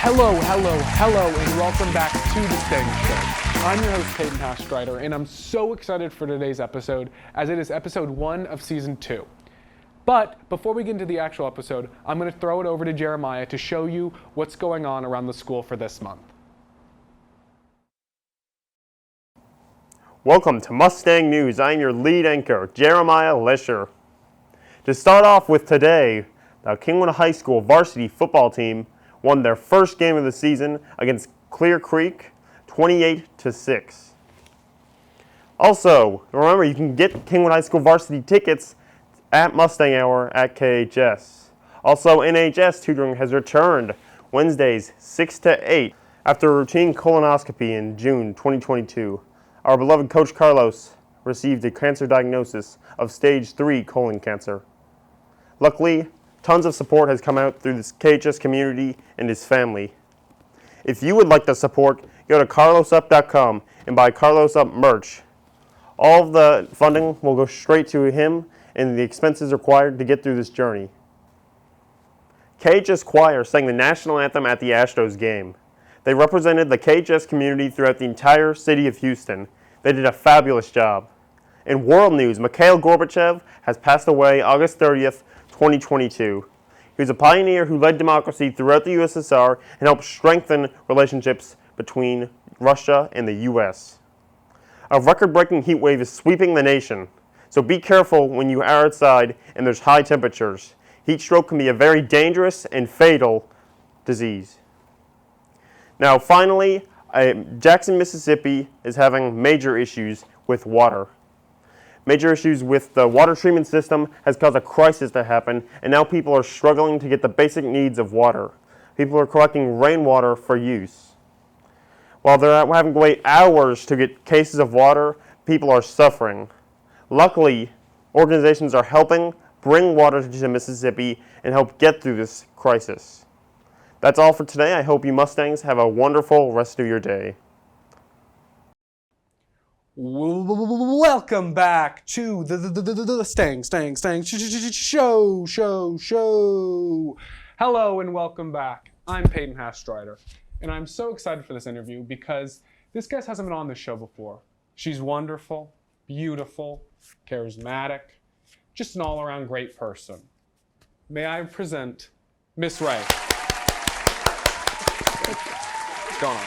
Hello, and welcome back to the Stang Show. I'm your host, Peyton Hastreiter, and I'm so excited for today's episode, as it is episode 1 of season 2. But before we get into the actual episode, I'm going to throw it over to Jeremiah to show you what's going on around the school for this month. Welcome to Mustang News. I'm your lead anchor, Jeremiah Lesher. To start off with today, the Kingwood High School varsity football team won their first game of the season against Clear Creek, 28-6. Also, remember you can get Kingwood High School varsity tickets at Mustang Hour at KHS. Also, NHS tutoring has returned Wednesdays 6 to 8 after a routine colonoscopy in June 2022. Our beloved Coach Carlos received a cancer diagnosis of stage 3 colon cancer. Luckily, tons of support has come out through this KHS community and his family. If you would like to support, go to carlosup.com and buy Carlos Up merch. All of the funding will go straight to him and the expenses required to get through this journey. KHS Choir sang the national anthem at the Astros game. They represented the KHS community throughout the entire city of Houston. They did a fabulous job. In world news, Mikhail Gorbachev has passed away August 30th, 2022. He was a pioneer who led democracy throughout the USSR and helped strengthen relationships between Russia and the US. A record-breaking heat wave is sweeping the nation, so be careful when you are outside and there's high temperatures. Heat stroke can be a very dangerous and fatal disease. Now finally, Jackson, Mississippi is having major issues with water. Major issues with the water treatment system has caused a crisis to happen, and now people are struggling to get the basic needs of water. People are collecting rainwater for use. While they're having to wait hours to get cases of water, people are suffering. Luckily, organizations are helping bring water to Mississippi and help get through this crisis. That's all for today. I hope you Mustangs have a wonderful rest of your day. Welcome back to the Stang Show. Hello and welcome back. I'm Peyton Hastreiter, and I'm so excited for this interview because this guest hasn't been on this show before. She's wonderful, beautiful, charismatic, just an all-around great person. May I present Miss Ray. What's going on?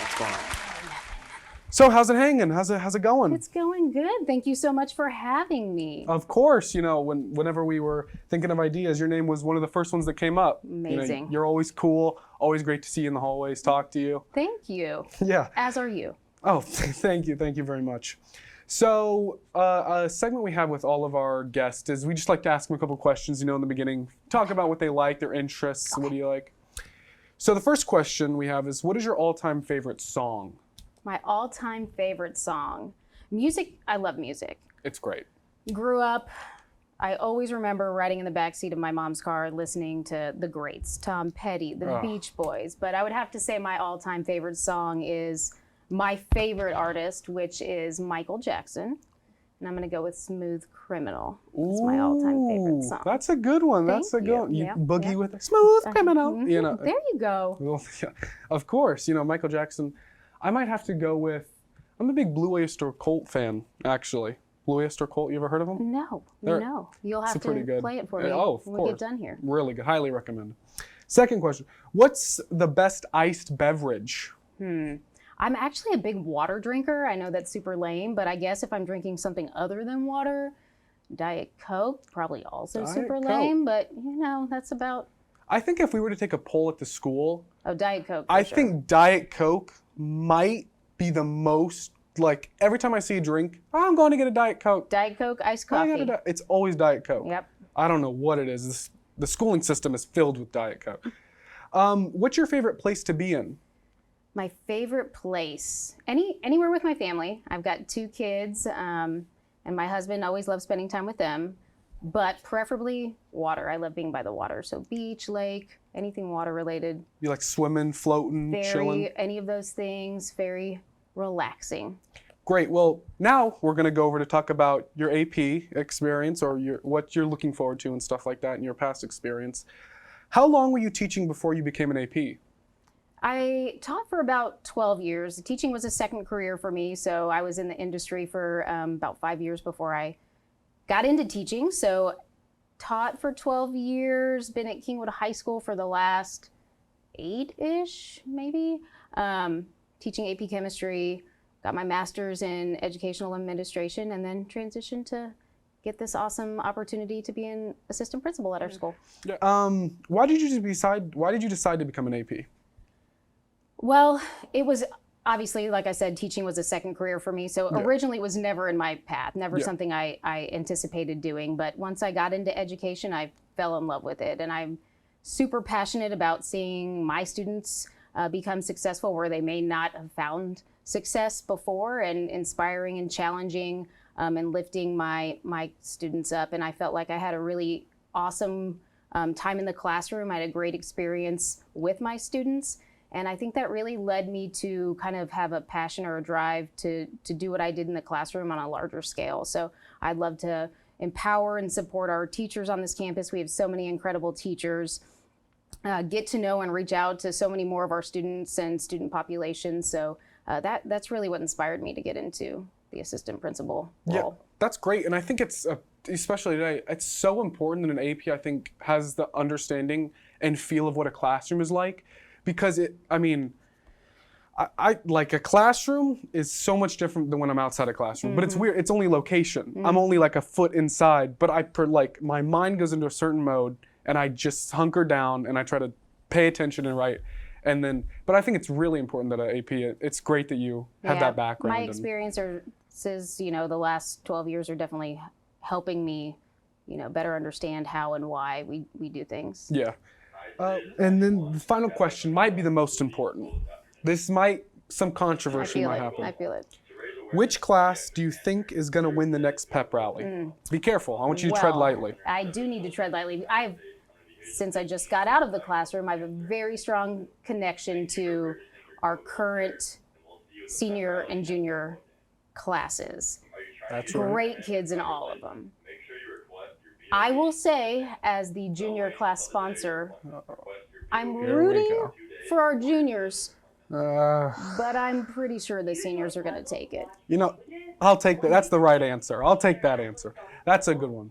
So how's it hanging? How's it going? It's going good. Thank you so much for having me. Of course, whenever we were thinking of ideas, your name was one of the first ones that came up. Amazing. You're always cool, always great to see you in the hallways, talk to you. Thank you. Yeah. As are you. Oh, thank you very much. So a segment we have with all of our guests is we just like to ask them a couple questions, in the beginning, talk about what they like, their interests, What do you like? So the first question we have is, what is your all-time favorite song? My all-time favorite song. Music, I love music. It's great. Grew up, I always remember riding in the backseat of my mom's car listening to the greats, Tom Petty, the Beach Boys. But I would have to say my all-time favorite song is my favorite artist, which is Michael Jackson. And I'm going to go with Smooth Criminal. It's my all-time favorite song. That's a good one. That's a good one. You boogie with a Smooth Criminal. Mm-hmm. There you go. Well, yeah, of course. Michael Jackson. I might have to go with, I'm a big Blue Oyster Cult fan, actually. Blue Oyster Cult, you ever heard of them? No. You'll have to play it for me when we get done here. Really good. Highly recommend. Second question. What's the best iced beverage? I'm actually a big water drinker. I know that's super lame, but I guess if I'm drinking something other than water, Diet Coke, probably also super lame, but that's about... I think if we were to take a poll at the school... Oh, Diet Coke, I think Diet Coke might be the most, every time I see a drink, I'm going to get a Diet Coke. Diet Coke, iced coffee. It's always Diet Coke. Yep. I don't know what it is. The schooling system is filled with Diet Coke. What's your favorite place to be in? My favorite place? Anywhere with my family. I've got 2 kids, and my husband always loves spending time with them. But preferably water. I love being by the water. So beach, lake, anything water related. You like swimming, floating, chilling? Any of those things, very relaxing. Great. Well, now we're going to go over to talk about your AP experience or what you're looking forward to and stuff like that in your past experience. How long were you teaching before you became an AP? I taught for about 12 years. Teaching was a second career for me, so I was in the industry for about 5 years before I got into teaching. So taught for 12 years, been at Kingwood High School for the last 8-ish, maybe. Teaching AP chemistry, got my master's in educational administration, and then transitioned to get this awesome opportunity to be an assistant principal at our school. Why did you decide to become an AP? Well, it was obviously, like I said, teaching was a second career for me. So originally it was never in my path, never something I anticipated doing. But once I got into education, I fell in love with it. And I'm super passionate about seeing my students become successful where they may not have found success before, and inspiring and challenging and lifting my students up. And I felt like I had a really awesome time in the classroom. I had a great experience with my students. And I think that really led me to kind of have a passion or a drive to do what I did in the classroom on a larger scale. So I'd love to empower and support our teachers on this campus. We have so many incredible teachers. Get to know and reach out to so many more of our students and student population. So that's really what inspired me to get into the assistant principal role. Yeah, that's great. And I think it's, especially today, it's so important that an AP, I think, has the understanding and feel of what a classroom is like. Because I like a classroom is so much different than when I'm outside a classroom. But it's weird. It's only location. I'm only like a foot inside. But my mind goes into a certain mode, and I just hunker down and I try to pay attention and write. And then, but I think it's really important that an AP. It's great that you have that background. My experiences, the last 12 years are definitely helping me, better understand how and why we do things. Yeah. And then the final question might be the most important. Some controversy might happen. I feel it. Which class do you think is going to win the next pep rally? Be careful. I want you to tread lightly. I do need to tread lightly. Since I just got out of the classroom, I have a very strong connection to our current senior and junior classes. That's right. Great kids in all of them. I will say, as the junior class sponsor, I'm rooting for our juniors, but I'm pretty sure the seniors are going to take it. I'll take that. That's the right answer. I'll take that answer. That's a good one.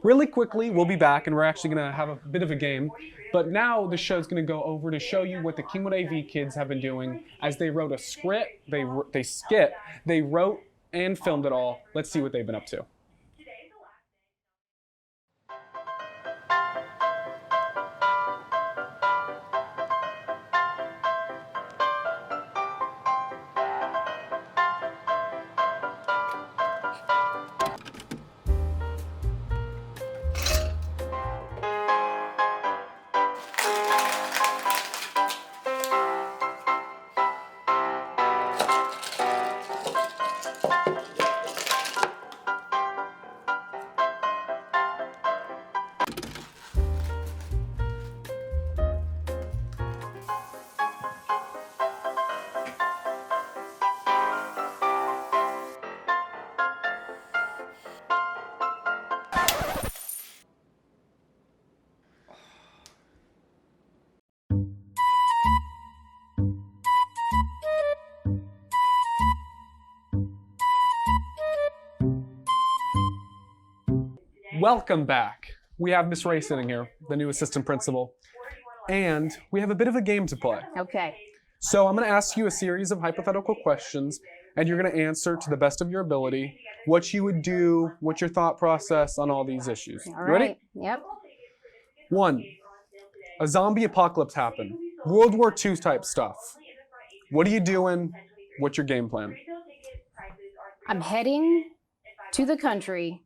Really quickly, we'll be back, and we're actually going to have a bit of a game. But now the show's going to go over to show you what the Kingwood AV kids have been doing as they wrote a script, they skit, they wrote and filmed it all. Let's see what they've been up to. Welcome back. We have Miss Ray sitting here, the new assistant principal, and we have a bit of a game to play. Okay. So I'm going to ask you a series of hypothetical questions, and you're going to answer to the best of your ability what you would do, what's your thought process on all these issues. All You ready? right. Yep. 1. A zombie apocalypse happened. World War II type stuff. What are you doing? What's your game plan? I'm heading to the country.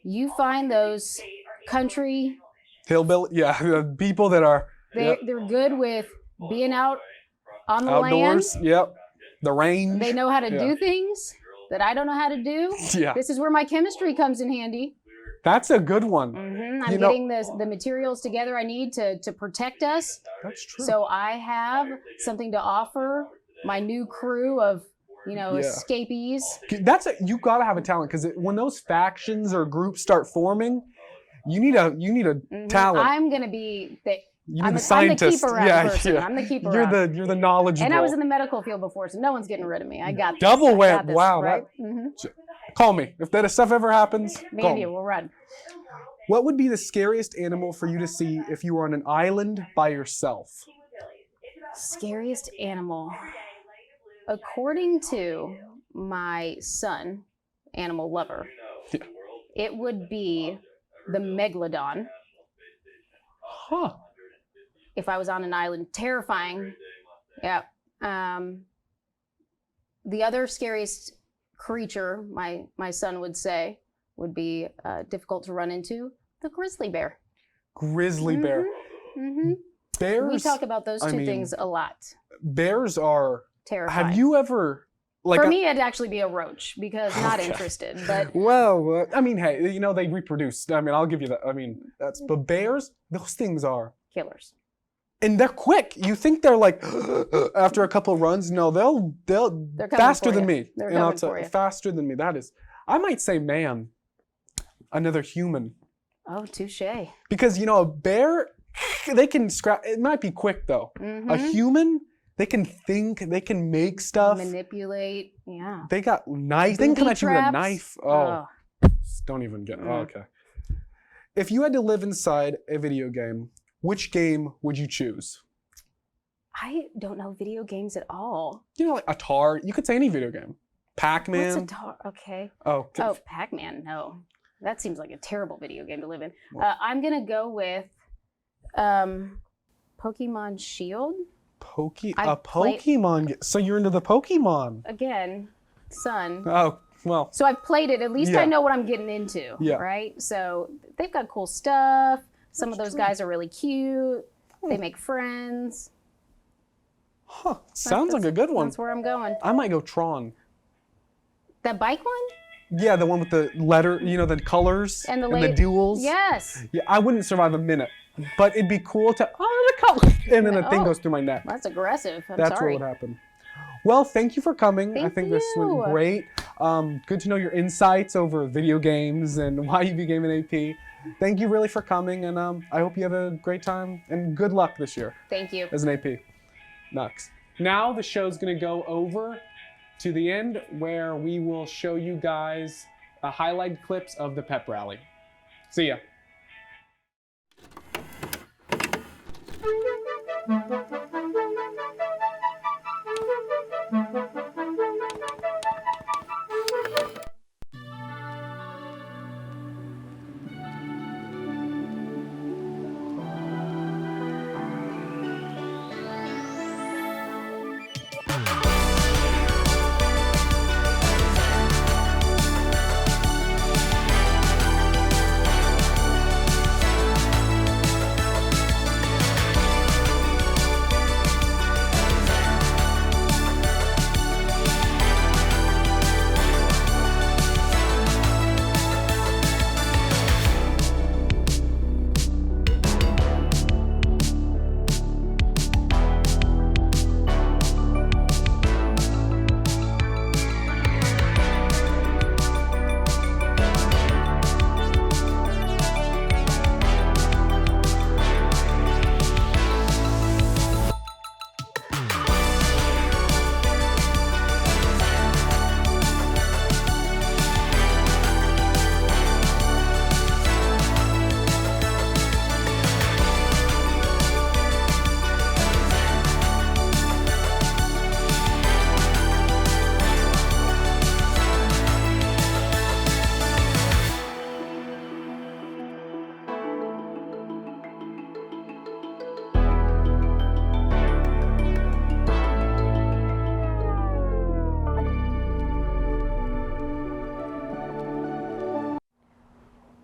You find those country. Hillbilly, yeah, people that are They're good with being out on the outdoors. land. Yep. The range. They know how to do things that I don't know how to do. Yeah. This is where my chemistry comes in handy. That's a good one. I'm getting the materials together I need to protect us. That's true. So I have something to offer my new crew of, escapees. You gotta have a talent, because when those factions or groups start forming, you need a talent. I'm gonna be You're I'm the the scientist. keep around person. I'm the keep around. You're the knowledgeable. And I was in the medical field before, so no one's getting rid of me. I got this. Double I whammy. got this, Wow. right? Call me if that stuff ever happens. Me call and you me. will run. What would be the scariest animal for you to see if you were on an island by yourself? Scariest animal. According to my son, animal lover, it would be the megalodon. Huh. If I was on an island, terrifying. Yeah. The other scariest creature, my son would say, would be difficult to run into, the grizzly bear. Grizzly bear. Mm-hmm. Bears. We talk about those two things a lot. Bears are Terrifying. Have you ever like? For me, it'd actually be a roach because not interested. But well, I mean, hey, they reproduce. I mean, I'll give you that. I mean, but bears, those things are killers. And they're quick. You think they're like after a couple of runs? No, they're faster than me. They're coming for you. Faster than me. That is, I might say, man, another human. Oh, touche. Because a bear, they can scrap. It might be quick though. Mm-hmm. A human, they can think. They can make stuff. Manipulate. Yeah. They got knives. They can come at you with a knife. Oh. Don't even get. Oh, okay. If you had to live inside a video game, which game would you choose? I don't know video games at all. Like Atari. You could say any video game. Pac-Man. What's Atari? Okay. Oh, Pac-Man. No, that seems like a terrible video game to live in. I'm gonna go with Pokemon Shield. Pokemon. So you're into the Pokemon. Again, son. Oh, well. So I've played it. At least I know what I'm getting into. Yeah. Right? So they've got cool stuff. Some of those guys are really cute. They make friends. Huh. Sounds like a good one. That's where I'm going. I might go Tron. That bike one? Yeah, the one with the letter, the colors and the duels. Yes. Yeah, I wouldn't survive a minute, but it'd be cool to, the colors, and then the thing goes through my neck. That's aggressive. That's sorry. what would happen. Well, thank you for coming. Thank I think you. this went great. Good to know your insights over video games and why you became an AP. Thank you really for coming, and I hope you have a great time, and good luck this year. Thank you. As an AP. Next. Now the show's going to go over to the end where we will show you guys highlight clips of the Pep Rally. See ya.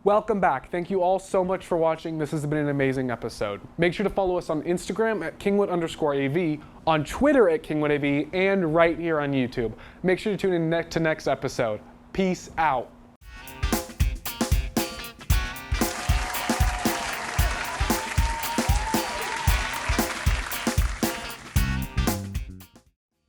Welcome back. Thank you all so much for watching. This has been an amazing episode. Make sure to follow us on Instagram at Kingwood_AV, on Twitter at Kingwood AV, and right here on YouTube. Make sure to tune in to next episode. Peace out.